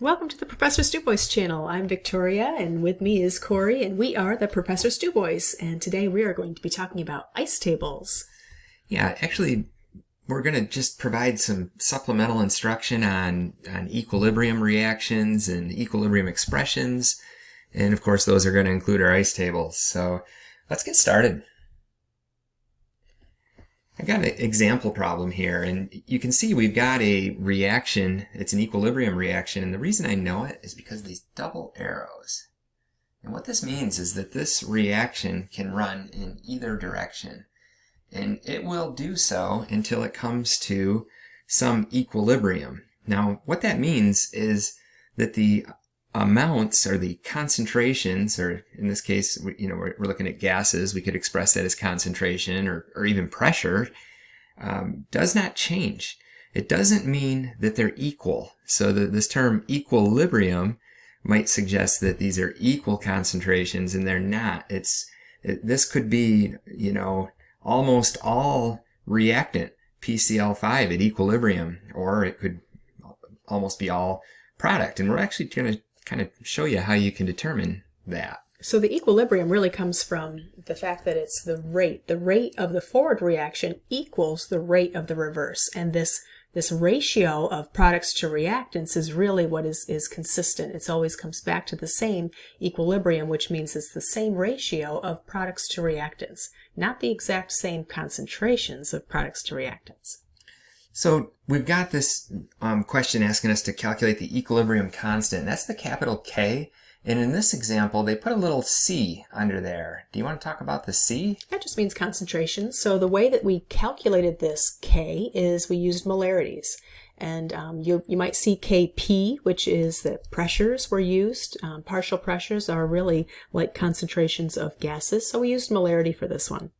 Welcome to the Professor Stew Boys channel. I'm Victoria, and with me is Corey, and we are the Professor Stew Boys. And today we are going to be talking about ice tables. Yeah, actually, we're going to just provide some supplemental instruction on equilibrium reactions and equilibrium expressions. And of course, those are going to include our ice tables. So let's get started. I've got an example problem here, and you can see we've got a reaction. It's an equilibrium reaction, and the reason I know it is because of these double arrows. And what this means is that this reaction can run in either direction, and it will do so until it comes to some equilibrium. Now, what that means is that the amounts or the concentrations, or in this case, we're looking at gases, we could express that as concentration or even pressure, does not change. It doesn't mean that they're equal. So this term equilibrium might suggest that these are equal concentrations, and they're not. This could be, almost all reactant PCl5 at equilibrium, or it could almost be all product. And we're actually going to kind of show you how you can determine that. So the equilibrium really comes from the fact that it's the rate. The rate of the forward reaction equals the rate of the reverse. And this ratio of products to reactants is really what is consistent. It always comes back to the same equilibrium, which means it's the same ratio of products to reactants, not the exact same concentrations of products to reactants. So we've got this question asking us to calculate the equilibrium constant. That's the capital K. And in this example, they put a little C under there. Do you want to talk about the C? That just means concentration. So the way that we calculated this K is we used molarities. And you might see Kp, which is that pressures were used. Partial pressures are really like concentrations of gases. So we used molarity for this one.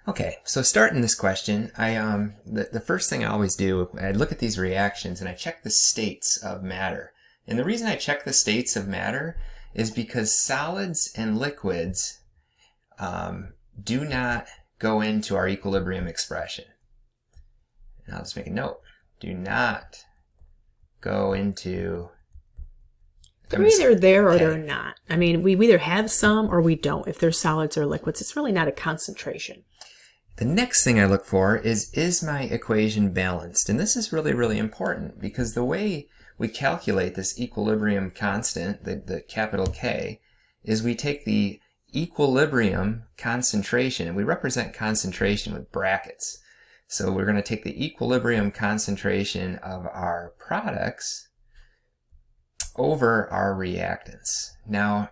Okay, so starting this question, the first thing I always do, I look at these reactions and I check the states of matter. And the reason I check the states of matter is because solids and liquids do not go into our equilibrium expression. And I'll just make a note. Do not go into... They're either there or they're not. I mean, we either have some or we don't. If they're solids or liquids, it's really not a concentration. The next thing I look for is my equation balanced? And this is really, really important because the way we calculate this equilibrium constant, the capital K, is we take the equilibrium concentration, and we represent concentration with brackets. So we're going to take the equilibrium concentration of our products over our reactants. Now,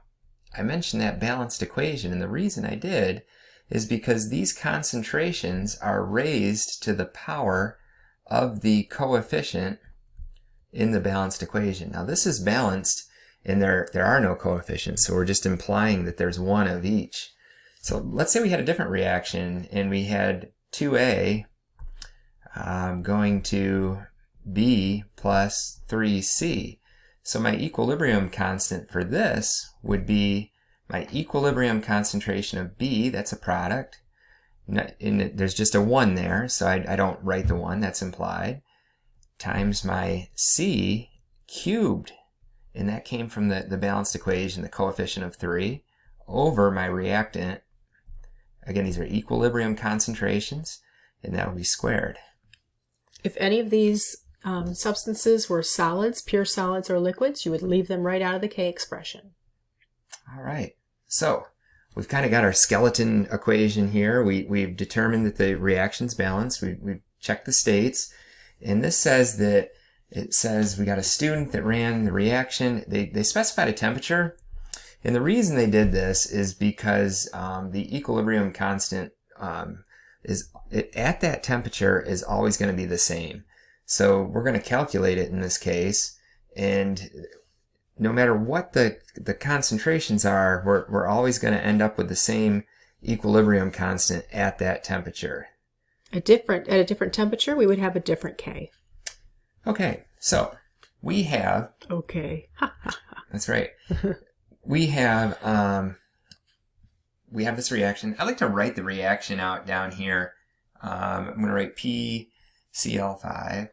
I mentioned that balanced equation, and the reason I did is because these concentrations are raised to the power of the coefficient in the balanced equation. Now this is balanced and there are no coefficients, so we're just implying that there's one of each. So let's say we had a different reaction and we had 2A going to B plus 3C. So my equilibrium constant for this would be my equilibrium concentration of B, that's a product. There's just a 1 there, so I don't write the 1, that's implied, times my C cubed, and that came from the balanced equation, the coefficient of 3, over my reactant. Again, these are equilibrium concentrations, and that will be squared. If any of these substances were solids, pure solids or liquids, you would leave them right out of the K expression. All right, so we've kind of got our skeleton equation here. We've determined that the reaction's balanced. We've checked the states. And this says that we got a student that ran the reaction. They specified a temperature. And the reason they did this is because the equilibrium constant at that temperature is always going to be the same. So we're going to calculate it in this case. And no matter what the concentrations are, we're always going to end up with the same equilibrium constant at that temperature. At a different temperature, we would have a different K. Okay, so we have... Okay. That's right. We have this reaction. I like to write the reaction out down here. I'm going to write PCl5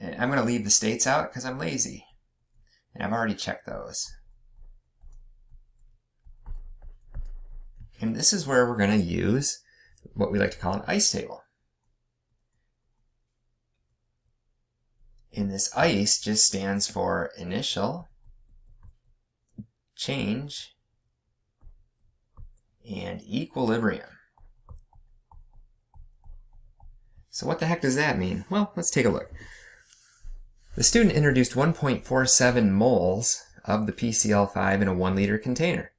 And I'm going to leave the states out because I'm lazy. And I've already checked those. And this is where we're going to use what we like to call an ICE table. And this ICE just stands for initial, change, and equilibrium. So what the heck does that mean? Well, let's take a look. The student introduced 1.47 moles of the PCl5 in a 1 liter container.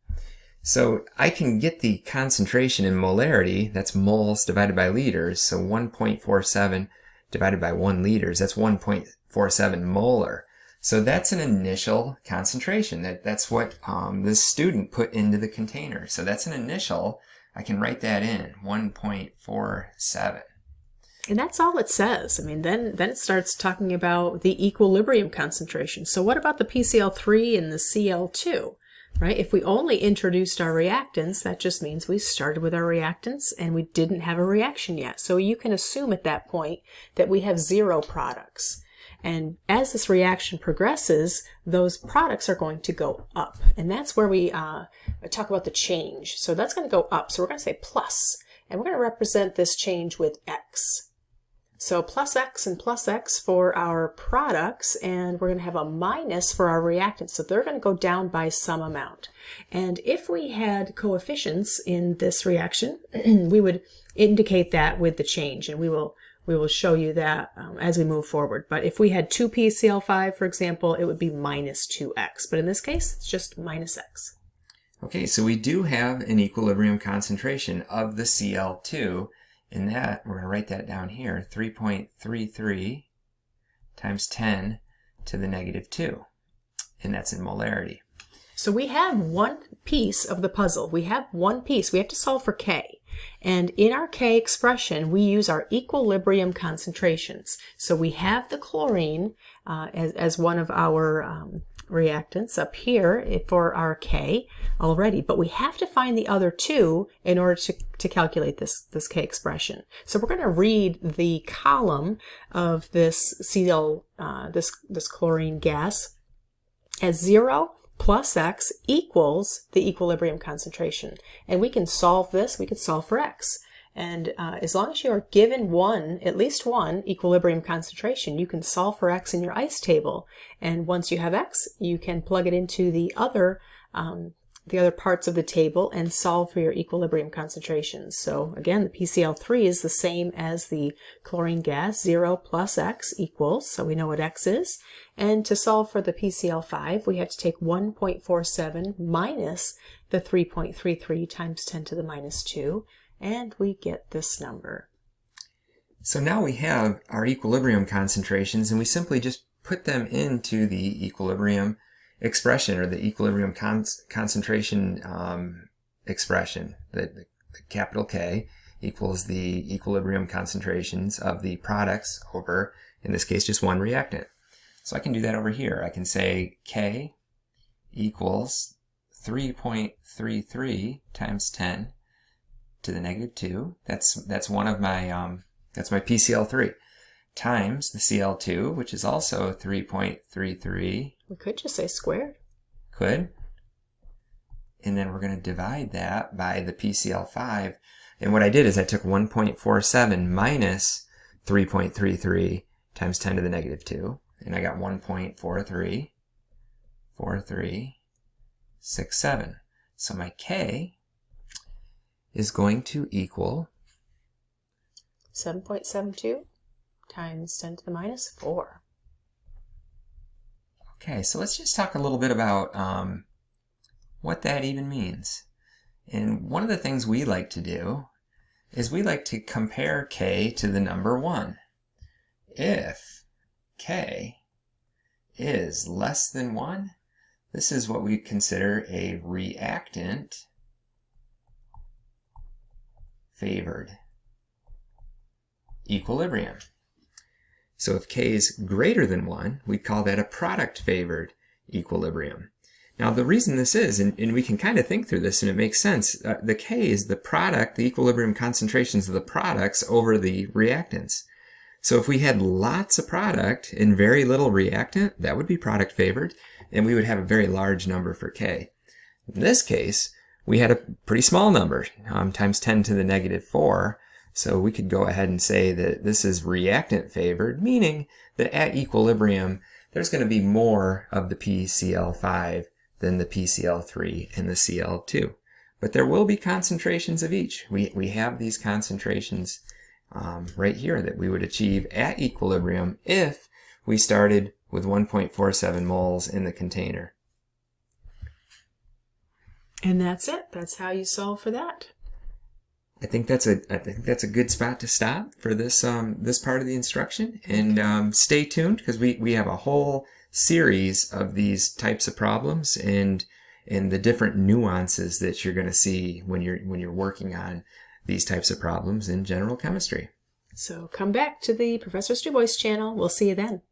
So I can get the concentration in molarity, that's moles divided by liters, so 1.47 divided by 1 liters, that's 1.47 molar. So that's an initial concentration. That's what this student put into the container. So that's an initial. I can write that in, 1.47. And that's all it says. I mean, then it starts talking about the equilibrium concentration. So what about the PCl3 and the Cl2, right? If we only introduced our reactants, that just means we started with our reactants and we didn't have a reaction yet. So you can assume at that point that we have 0 products. And as this reaction progresses, those products are going to go up. And that's where we talk about the change. So that's going to go up. So we're going to say plus, and we're going to represent this change with X. So plus X and plus X for our products, and we're going to have a minus for our reactants. So they're going to go down by some amount. And if we had coefficients in this reaction, we would indicate that with the change, and we will show you that as we move forward. But if we had 2 PCl5, for example, it would be minus 2X. But in this case, it's just minus X. Okay, so we do have an equilibrium concentration of the Cl2. In that, we're going to write that down here, 3.33 times 10 to the negative 2. And that's in molarity. So we have one piece of the puzzle. We have one piece. We have to solve for K. And in our K expression, we use our equilibrium concentrations. So we have the chlorine as one of our reactants up here for our K already, but we have to find the other 2 in order to calculate this K expression. So we're going to read the column of this this chlorine gas as 0 plus X equals the equilibrium concentration. And we can solve this, we can solve for X. And as long as you are given at least one equilibrium concentration, you can solve for X in your ICE table. And once you have X, you can plug it into the other parts of the table and solve for your equilibrium concentrations. So again, the PCl3 is the same as the chlorine gas, 0 plus X equals, so we know what X is. And to solve for the PCl5, we have to take 1.47 minus the 3.33 times 10 to the minus 2, and we get this number. So now we have our equilibrium concentrations, and we simply just put them into the equilibrium expression, or the equilibrium concentration expression. The capital K equals the equilibrium concentrations of the products over, in this case, just one reactant. So I can do that over here. I can say K equals 3.33 times 10 to the negative 2. That's one of my that's my PCl3, times the Cl2, which is also 3.33. We could just say squared. Could. And then we're going to divide that by the PCl5. And what I did is I took 1.47 minus 3.33 times 10 to the negative 2. And I got 1.434367. So my K is going to equal 7.72 times 10 to the minus 4. Okay, so let's just talk a little bit about what that even means. And one of the things we like to do is we like to compare K to the number 1. If K is less than 1, this is what we consider a reactant favored equilibrium. So if K is greater than 1, we call that a product favored equilibrium. Now the reason this is, and we can kind of think through this and it makes sense, the K is the product, the equilibrium concentrations of the products over the reactants. So if we had lots of product and very little reactant, that would be product favored, and we would have a very large number for K. In this case, we had a pretty small number, times 10 to the negative 4, so we could go ahead and say that this is reactant favored, meaning that at equilibrium, there's going to be more of the PCl5 than the PCl3 and the Cl2. But there will be concentrations of each. We have these concentrations right here that we would achieve at equilibrium if we started with 1.47 moles in the container. And that's it. That's how you solve for that. I think that's a good spot to stop for this this part of the instruction. And stay tuned, because we have a whole series of these types of problems and the different nuances that you're going to see when you're working on these types of problems in general chemistry. So come back to the Professor Stu Boyce channel. We'll see you then.